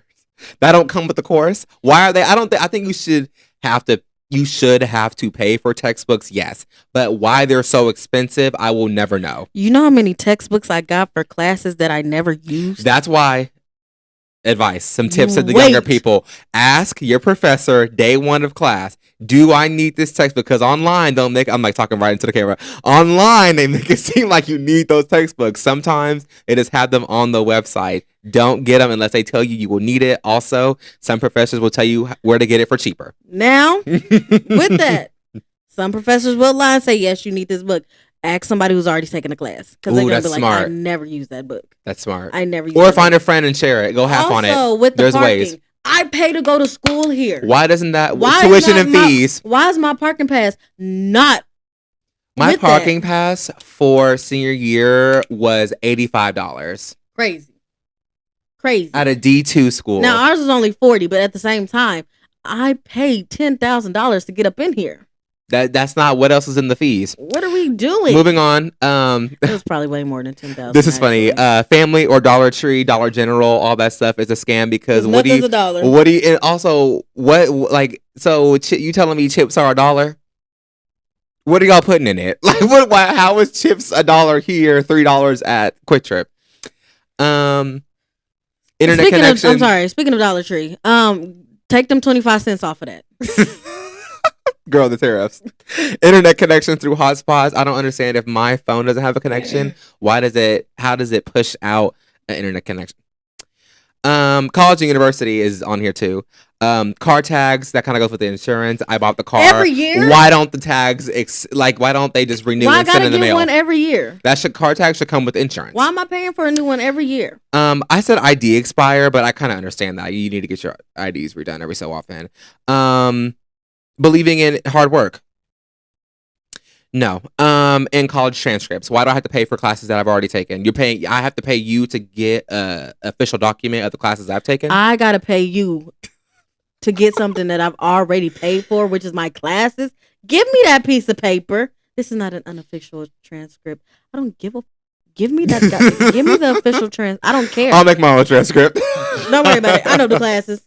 that don't come with the course? Why are they? I think you should have to pay for textbooks, yes. But why they're so expensive, I will never know. You know how many textbooks I got for classes that I never used? That's why advice, some tips to the younger people. Ask your professor day 1 of class, do I need this textbook? Because online, I'm like talking right into the camera. Online, they make it seem like you need those textbooks. Sometimes they just have them on the website. Don't get them unless they tell you will need it. Also, some professors will tell you where to get it for cheaper. Now, with that, some professors will lie and say, yes, you need this book. Ask somebody who's already taken a class. Because they're going to be like, smart. I never use that book. That's smart. I never use Or find a friend and share it. Go half on it. Also, with the parking, ways. I pay to go to school here. Why doesn't that? Tuition and fees. Why is my parking pass not? My parking pass for senior year was $85. Crazy. At a D2 school. Now, ours is only $40, but at the same time, I paid $10,000 to get up in here. That's not what else is in the fees. What are we doing? Moving on. It was probably way more than $10,000. This is funny. Family or Dollar Tree, Dollar General, all that stuff is a scam because $1. And also so you telling me chips are $1? What are y'all putting in it? Like how is chips $1 here, $3 at Quick Trip? Internet connection. Speaking of Dollar Tree, take them 25 cents off of that. Girl, the tariffs. Internet connection through hotspots. I don't understand if my phone doesn't have a connection. How does it push out an internet connection? College and university is on here too. Car tags, that kind of goes with the insurance. I bought the car every year. Why don't the tags why don't they just renew and send in the mail? One every year. Car tag should come with insurance. Why am I paying for a new one every year? I said ID expire, but I kind of understand that you need to get your IDs redone every so often. Believing in hard work. No. In college transcripts. Why do I have to pay for classes that I've already taken? I have to pay you to get a official document of the classes I've taken? I gotta pay you to get something that I've already paid for, which is my classes. Give me that piece of paper. This is not an unofficial transcript. I don't give a... Give me that. Give me the official I don't care. I'll make my own transcript. Don't worry about it. I know the classes.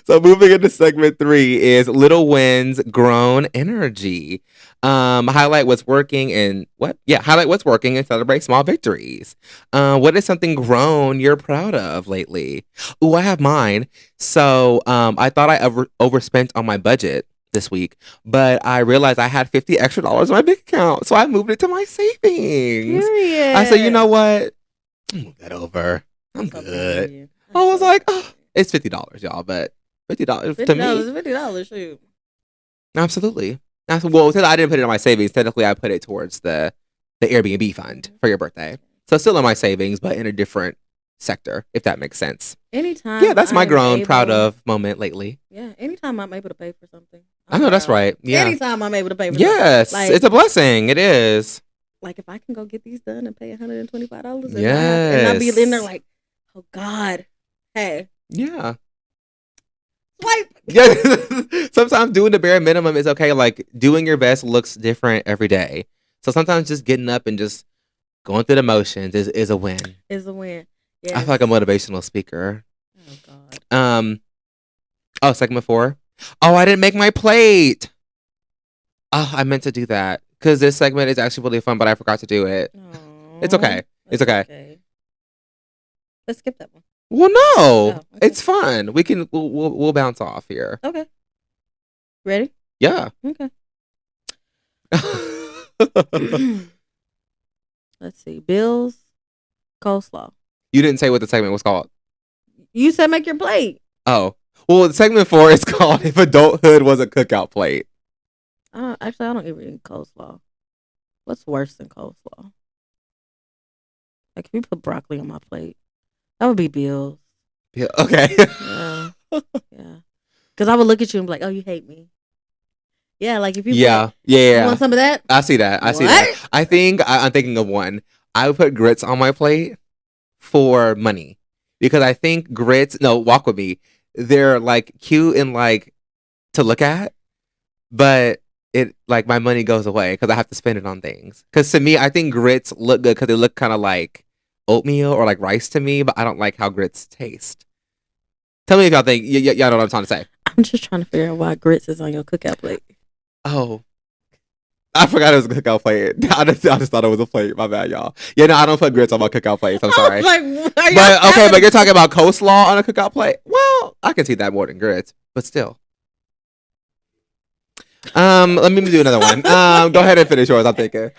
So moving into segment 3 is little wins, grown energy. Highlight what's working and celebrate small victories. What is something grown you're proud of lately? Ooh, I have mine. So I thought I overspent on my budget this week, but I realized I had $50 extra in my bank account, so I moved it to my savings. Period. I said, you know what? I'll move that over. I'm good. I was like, it's $50, y'all, but $50 to me. $50, shoot. Absolutely. Well, since I didn't put it in my savings, technically I put it towards the Airbnb fund for your birthday. So still in my savings, but in a different sector, if that makes sense. Anytime. Yeah, that's my grown, proud of moment lately. Yeah, anytime I'm able to pay for something. I know, that's right. Yeah. Anytime I'm able to pay for something. Yes, it's a blessing. It is. Like if I can go get these done and pay $125 and I'll be in there like, oh God, hey. Yeah. Swipe. Yeah. Sometimes doing the bare minimum is okay. Like doing your best looks different every day. So sometimes just getting up and just going through the motions is a win. Is a win. Yes. I feel like a motivational speaker. Oh God. Segment 4. Oh, I didn't make my plate. Oh, I meant to do that because this segment is actually really fun, but I forgot to do it. Aww, it's okay. It's okay. Let's skip that one. Well, no, okay. It's fun. We'll bounce off here. Okay. Ready? Yeah. Okay. Let's see. Bills, coleslaw. You didn't say what the segment was called. You said make your plate. Oh. Well, segment 4 is called If Adulthood Was a Cookout Plate. I don't eat coleslaw. What's worse than coleslaw? Like, if you put broccoli on my plate, that would be bills. Yeah, okay. Yeah. Yeah. Because I would look at you and be like, oh, you hate me. Yeah, like if you you want some of that? I see that. I think I'm thinking of one. I would put grits on my plate for money. Because I think walk with me. They're like cute and like to look at, but it like my money goes away because I have to spend it on things. Because to me, I think grits look good because they look kind of like oatmeal or like rice to me, but I don't like how grits taste. Tell me if y'all think y'all know what I'm trying to say. I'm just trying to figure out why grits is on your cookout plate. Oh, I forgot it was a cookout plate. I just thought it was a plate. My bad, y'all. Yeah, no, I don't put grits on my cookout plates. I'm sorry. But you're talking about coleslaw on a cookout plate? Well, I can see that more than grits, but still. Let me do another one. Go ahead and finish yours. I'm thinking.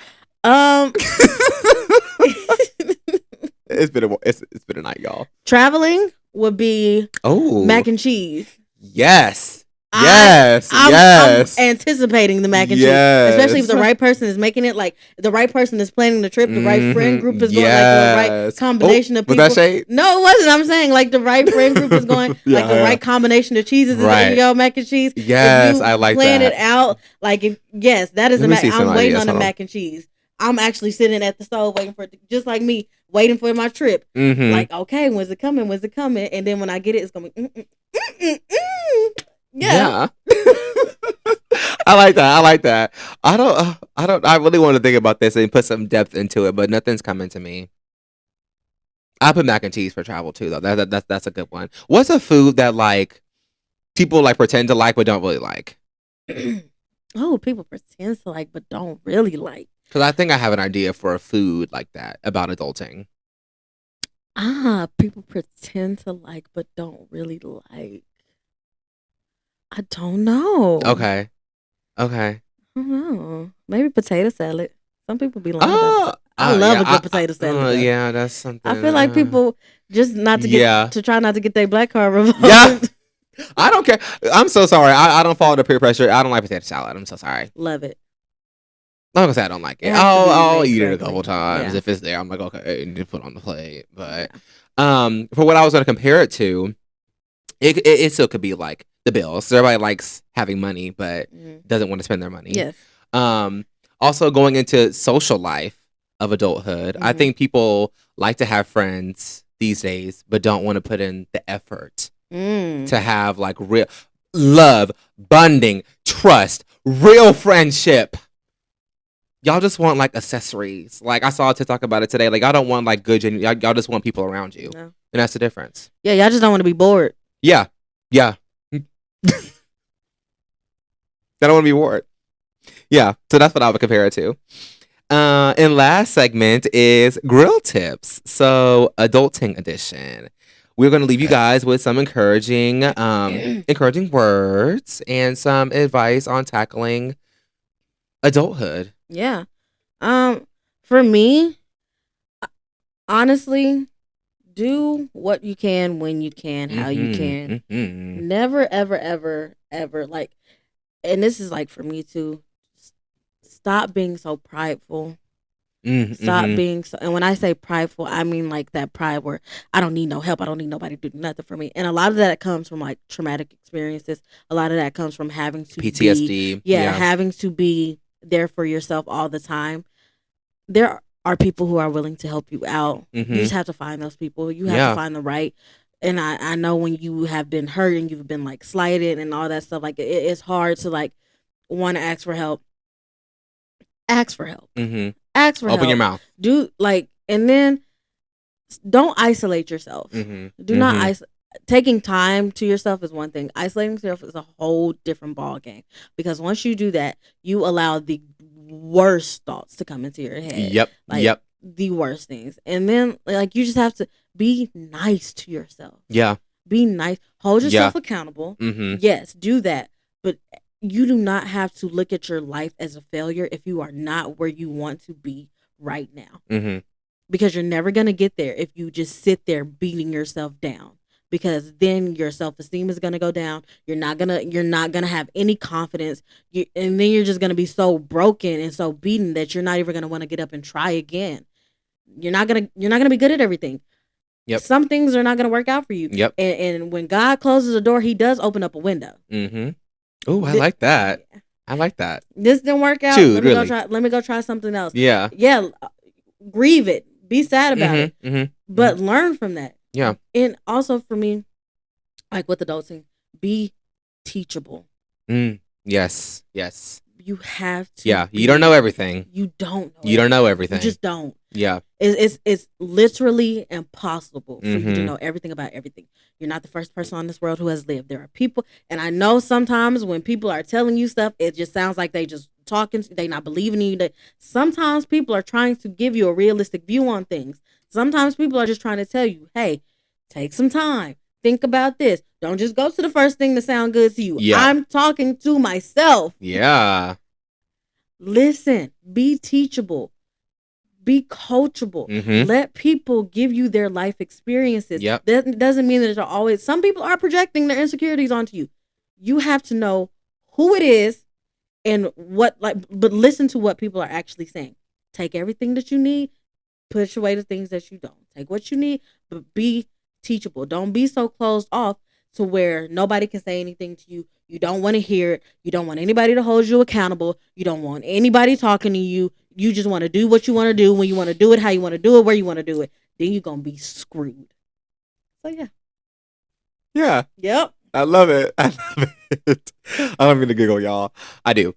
It's been a night, y'all. Traveling would be mac and cheese. Yes. I'm anticipating the mac and cheese, especially if the right person is making it. Like the right person is planning the trip, the right friend group is going, like the right combination of people. Was that shade? No, it wasn't. I'm saying like the right friend group is going, like the right combination of cheeses is in your mac and cheese. Yes, I like plan that. Plan it out. Like that is I'm waiting on the mac and cheese. I'm actually sitting at the stove waiting for it, just like me, waiting for my trip. Mm-hmm. Like, okay, when's it coming? And then when I get it, it's going to be, Yeah. I like that. I really want to think about this and put some depth into it, but nothing's coming to me. I put mac and cheese for travel too, though. That's a good one. What's a food that like people like pretend to like but don't really like? People pretend to like but don't really like. Because I think I have an idea for a food like that about adulting. People pretend to like but don't really like. I don't know. Okay. I don't know. Maybe potato salad. Some people be lying about I love a good potato salad. Yeah, that's something. I feel like people just not to get to try not to get their black card revoked. Yeah. I don't care. I'm so sorry. I don't fall under peer pressure. I don't like potato salad. I'm so sorry. Love it. I'm gonna say I don't like it. I'll eat it a couple times if it's there. I'm like, okay, and just put it on the plate. But for what I was gonna compare it to, it still could be like the bills. So everybody likes having money, but doesn't want to spend their money. Yes. Also going into social life of adulthood, I think people like to have friends these days, but don't want to put in the effort to have like real love, bonding, trust, real friendship. Y'all just want like accessories. Like I saw a TikTok about it today. Like y'all don't want like good genuine. Y'all just want people around you, and that's the difference. Yeah, y'all just don't want to be bored. Yeah. I don't want to be bored. Yeah, so that's what I would compare it to. And last segment is grill tips. So adulting edition. We're going to leave you guys with some encouraging words and some advice on tackling adulthood. Yeah. For me, honestly, do what you can when you can, how you can. Never, ever, ever, ever like, and this is like for me too. Stop being so prideful. Stop being so, and when I say prideful, I mean like that pride where I don't need no help. I don't need nobody to do nothing for me. And a lot of that comes from like traumatic experiences. A lot of that comes from having to PTSD. Having to be there for yourself all the time. There are people who are willing to help you out. You just have to find those people. You have to find the right. And I know when you have been hurt and you've been like slighted and all that stuff, like it's hard to like want to ask for help. Ask for help. Ask for help. Open your mouth. Do like, and then don't isolate yourself. Do not isolate. Taking time to yourself is one thing. Isolating yourself is a whole different ball game. Because once you do that, you allow the worst thoughts to come into your head. The worst things. And then like you just have to be nice to yourself. Yeah. Be nice. Hold yourself accountable. Yes, do that. But you do not have to look at your life as a failure if you are not where you want to be right now. Because you're never going to get there if you just sit there beating yourself down. Because then your self-esteem is going to go down. You're not gonna have any confidence. And then you're just going to be so broken and so beaten that you're not even going to want to get up and try again. You're not going to be good at everything. Yep. Some things are not going to work out for you. Yep. And when God closes a door, he does open up a window. Oh, I like that. I like that. This didn't work out. Let me go try something else. Yeah. Yeah. Grieve it. Be sad about it. But learn from that. Yeah. And also for me, like with adulting, be teachable. Yes. You have to. Yeah. You don't know everything. You don't know. You don't know everything. You just don't. Yeah. It's literally impossible for you to know everything about everything. You're not the first person on this world who has lived. There are people, and I know sometimes when people are telling you stuff, it just sounds like they just talking, they not believing in you. Sometimes people are trying to give you a realistic view on things. Sometimes people are just trying to tell you, hey, take some time. Think about this. Don't just go to the first thing that sounds good to you. Yeah. I'm talking to myself. Yeah. Listen, be teachable. Be coachable. Mm-hmm. Let people give you their life experiences. Yep. That doesn't mean that they're always... Some people are projecting their insecurities onto you. You have to know who it is and what, but listen to what people are actually saying. Take everything that you need, push away the things that you don't. Take what you need, but be teachable. Don't be so closed off to where nobody can say anything to you. You don't want to hear it. You don't want anybody to hold you accountable. You don't want anybody talking to you. You just want to do what you want to do when you want to do it, how you want to do it, where you want to do it. Then you're going to be screwed. So, yeah. Yeah. Yep. I love it. I love it. I'm going to giggle, y'all. I do.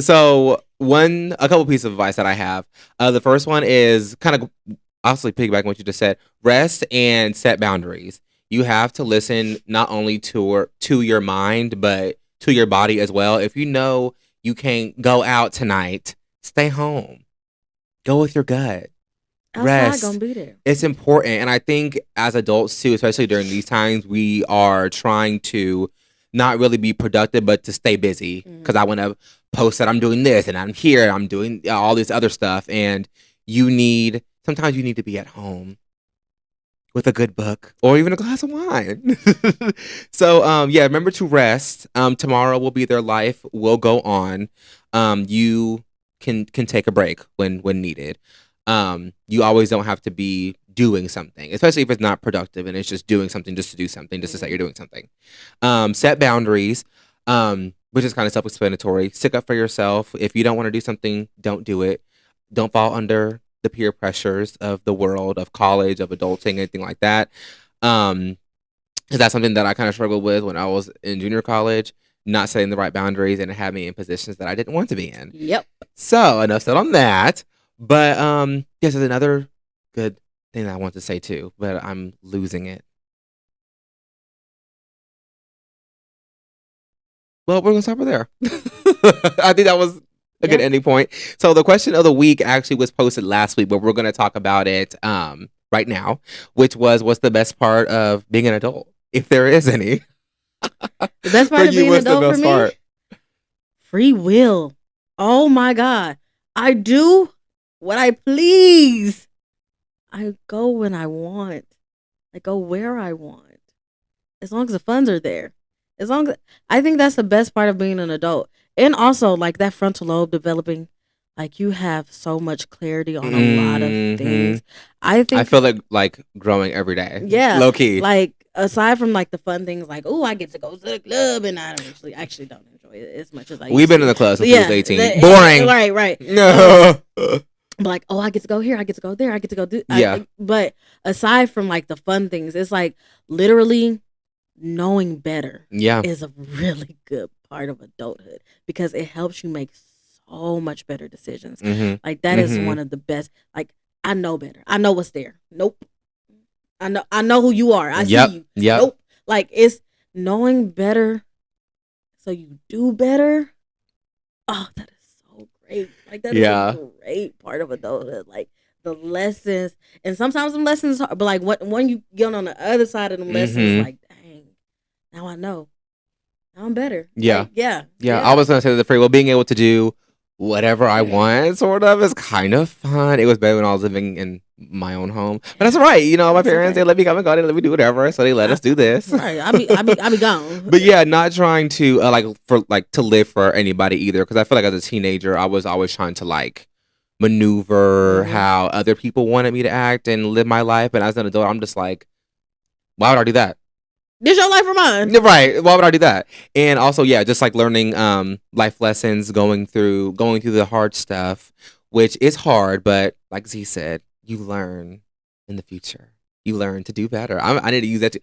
So, a couple pieces of advice that I have. The first one is kind of obviously piggybacking what you just said. Rest and set boundaries. You have to listen not only to your mind, but to your body as well. If you know you can't go out tonight, stay home. Go with your gut. Rest. Gonna be there. It's important. And I think as adults too, especially during these times, we are trying to not really be productive, but to stay busy. Because I want to post that I'm doing this and I'm here and I'm doing all this other stuff. And sometimes you need to be at home with a good book or even a glass of wine. So, remember to rest. Tomorrow will be their life. Will go on. You can take a break when needed. You always don't have to be doing something, especially if it's not productive and it's just doing something just to do something, just to say you're doing something. Set boundaries, which is kind of self-explanatory. Stick up for yourself. If you don't want to do something, don't do it. Don't fall under the peer pressures of the world, of college, of adulting, anything like that. Because that's something that I kind of struggled with when I was in junior college, not setting the right boundaries, and it had me in positions that I didn't want to be in. Yep. So enough said on that. But yes, there's another good thing that I want to say too, but I'm losing it. Well, we're gonna stop there. I think that was a good ending point. So the question of the week actually was posted last week, but we're gonna talk about it right now, which was, what's the best part of being an adult, if there is any? The best part of being an adult for me? Free will. Oh my God. I do what I please. I go when I want. I go where I want. As long as the funds are there. I think that's the best part of being an adult. And also, like, that frontal lobe developing, like, you have so much clarity on a lot of things. I feel like growing every day. Yeah. Low key. Like, aside from like the fun things, like, oh, I get to go to the club, and I actually don't enjoy it as much as I used We've been in the club since we was 18. Boring. Right. No. But like, oh, I get to go here, I get to go there, I get to go do. Yeah. But aside from like the fun things, it's like literally knowing better. Yeah. Is a really good part of adulthood because it helps you make so much better decisions. Like that is one of the best. Like, I know better. I know what's there. Nope. I know who you are. I see you. Yep. Nope. Like, it's knowing better so you do better. Oh, that is so great. Like, that is a great part of adulthood. Like, the lessons, and sometimes the lessons are, but like when you get on the other side of the lessons, like, dang, now I know. Now I'm better. Yeah. Like, yeah. I was gonna say the free will, being able to do whatever I want, sort of, is kind of fun. It was better when I was living in my own home, but that's all right. You know, my parents, they let me come and go, they let me do whatever, so they let us do this. Right, I be gone. But yeah, not trying to to live for anybody either, because I feel like as a teenager, I was always trying to like maneuver how other people wanted me to act and live my life, and as an adult, I'm just like, why would I do that? This your life or mine? Right. Why would I do that? And also, yeah, just like learning life lessons, going through the hard stuff, which is hard, but like Z said, you learn in the future. You learn to do better. I need to use that too.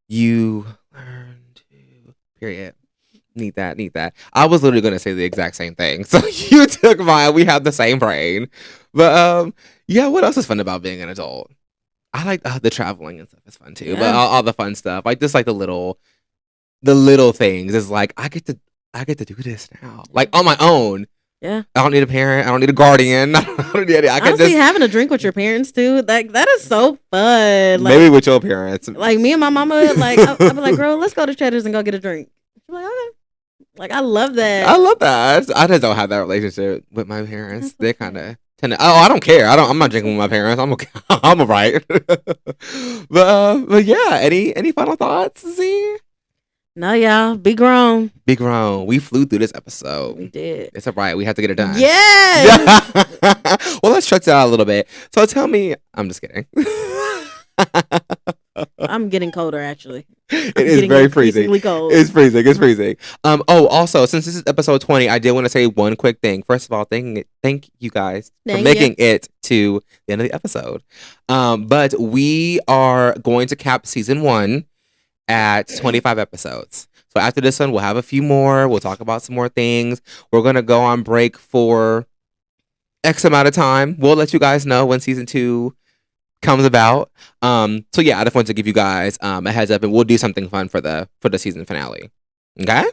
You learn to, period. Need that. I was literally going to say the exact same thing. So you took mine. We have the same brain. But yeah, what else is fun about being an adult? I like the traveling and stuff is fun too, but all the fun stuff, like just like the little things, is like I get to I get to do this now, like on my own. Yeah. I don't need a parent. I don't need a guardian. I don't need I can honestly, having a drink with your parents too, like that is so fun. Like, maybe with your parents. Like me and my mama, like I'll be like, girl, let's go to Cheddar's and go get a drink. She's like, okay. Like I love that. I love that. I just don't have that relationship with my parents. They kind of tend to. Oh, I don't care. I'm not drinking with my parents. I'm okay. I'm alright. But yeah. Any final thoughts, Z? No, y'all. Be grown. Be grown. We flew through this episode. We did. It's alright. We have to get it done. Yes. Well, let's stretch it out a little bit. So tell me. I'm just kidding. I'm getting colder, actually. It is very freezing. Cold. It's freezing. It's freezing. Oh, also, since this is episode 20, I did want to say one quick thing. First of all, thank you guys for making it to the end of the episode. But we are going to cap season 1 at 25 episodes. So after this one, we'll have a few more. We'll talk about some more things. We're going to go on break for X amount of time. We'll let you guys know when season 2 comes about. So yeah, I just wanted to give you guys a heads up, and we'll do something fun for the season finale. Okay?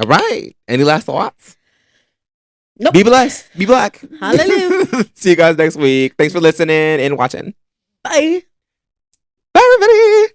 All right. Any last thoughts? Nope. Be blessed. Be black. Hallelujah. See you guys next week. Thanks for listening and watching. Bye. Bye, everybody.